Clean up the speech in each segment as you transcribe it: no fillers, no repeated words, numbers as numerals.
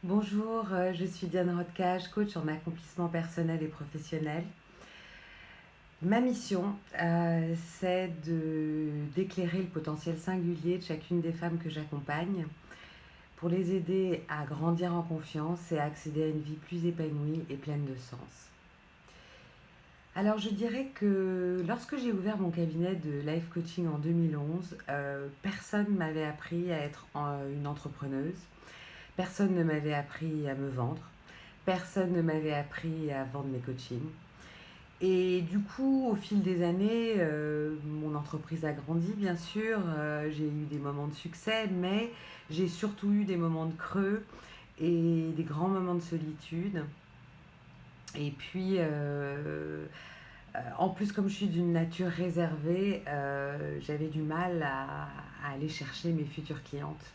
Bonjour, je suis Diane Rodcage, coach en accomplissement personnel et professionnel. Ma mission, c'est d'éclairer le potentiel singulier de chacune des femmes que j'accompagne pour les aider à grandir en confiance et à accéder à une vie plus épanouie et pleine de sens. Alors je dirais que lorsque j'ai ouvert mon cabinet de life coaching en 2011, personne ne m'avait appris à être une entrepreneuse, personne ne m'avait appris à me vendre, personne ne m'avait appris à vendre mes coachings. Et du coup, au fil des années, mon entreprise a grandi, bien sûr. J'ai eu des moments de succès, mais j'ai surtout eu des moments de creux et des grands moments de solitude. Et puis, en plus, comme je suis d'une nature réservée, j'avais du mal à aller chercher mes futures clientes.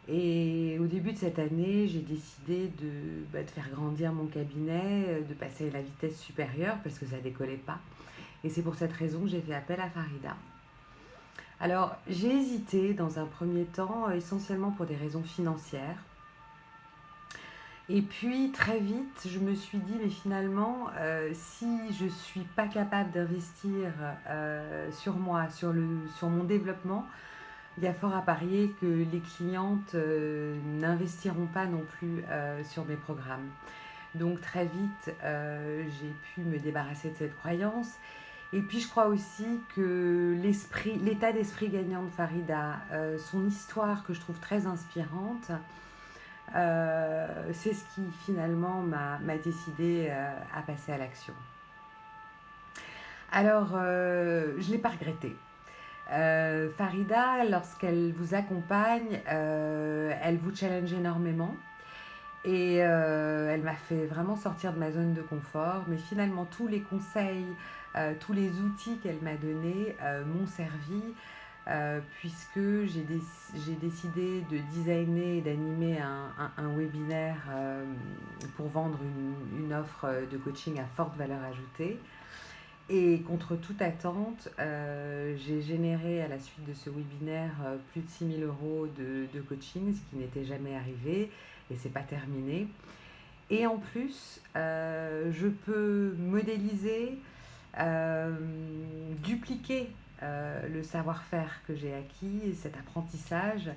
Et au début de cette année, j'ai décidé de faire grandir mon cabinet, de passer à la vitesse supérieure parce que ça décollait pas. Et c'est pour cette raison que j'ai fait appel à Farida. Alors, j'ai hésité dans un premier temps, essentiellement pour des raisons financières. Et puis, très vite, je me suis dit, mais finalement, si je ne suis pas capable d'investir sur moi, sur mon développement, il y a fort à parier que les clientes n'investiront pas non plus sur mes programmes. Donc très vite, j'ai pu me débarrasser de cette croyance. Et puis je crois aussi que l'état d'esprit gagnant de Farida, son histoire que je trouve très inspirante, c'est ce qui finalement m'a décidé à passer à l'action. Alors, je ne l'ai pas regretté. Farida, lorsqu'elle vous accompagne, elle vous challenge énormément et elle m'a fait vraiment sortir de ma zone de confort. Mais finalement, tous les conseils, tous les outils qu'elle m'a donnés m'ont servi puisque j'ai décidé de designer et d'animer un webinaire pour vendre une offre de coaching à forte valeur ajoutée. Et contre toute attente, j'ai généré à la suite de ce webinaire plus de 6 000 euros de coaching, ce qui n'était jamais arrivé et c'est pas terminé. Et en plus, je peux modéliser, dupliquer le savoir-faire que j'ai acquis, cet apprentissage.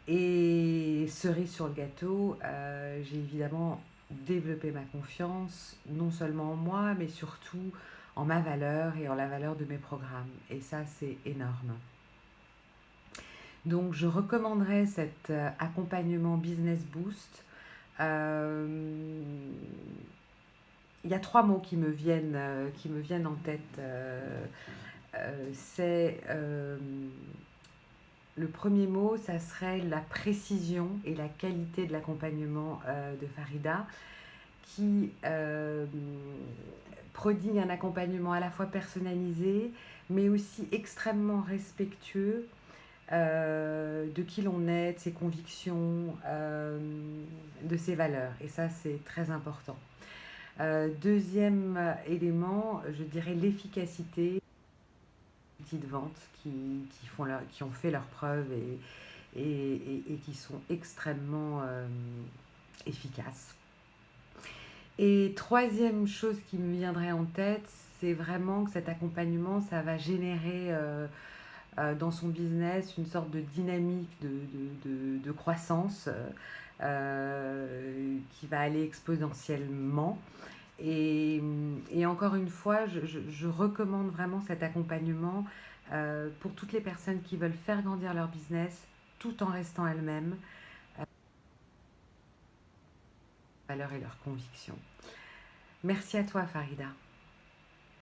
Et cerise sur le gâteau, j'ai évidemment développé ma confiance, non seulement en moi, mais surtout en ma valeur et en la valeur de mes programmes. Et ça, c'est énorme. Donc, je recommanderais cet accompagnement Business Boost. Il y a 3 mots qui me viennent en tête. C'est le premier mot, ça serait la précision et la qualité de l'accompagnement de Farida, qui prodigue un accompagnement à la fois personnalisé, mais aussi extrêmement respectueux de qui l'on est, de ses convictions, de ses valeurs. Et ça, c'est très important. Deuxième élément, je dirais l'efficacité des outils de vente qui ont fait leurs preuves et qui sont extrêmement efficaces. Et troisième chose qui me viendrait en tête, c'est vraiment que cet accompagnement, ça va générer dans son business une sorte de dynamique de croissance qui va aller exponentiellement. Et encore une fois, je recommande vraiment cet accompagnement pour toutes les personnes qui veulent faire grandir leur business tout en restant elles-mêmes, valeurs et leurs convictions. Merci à toi, Farida.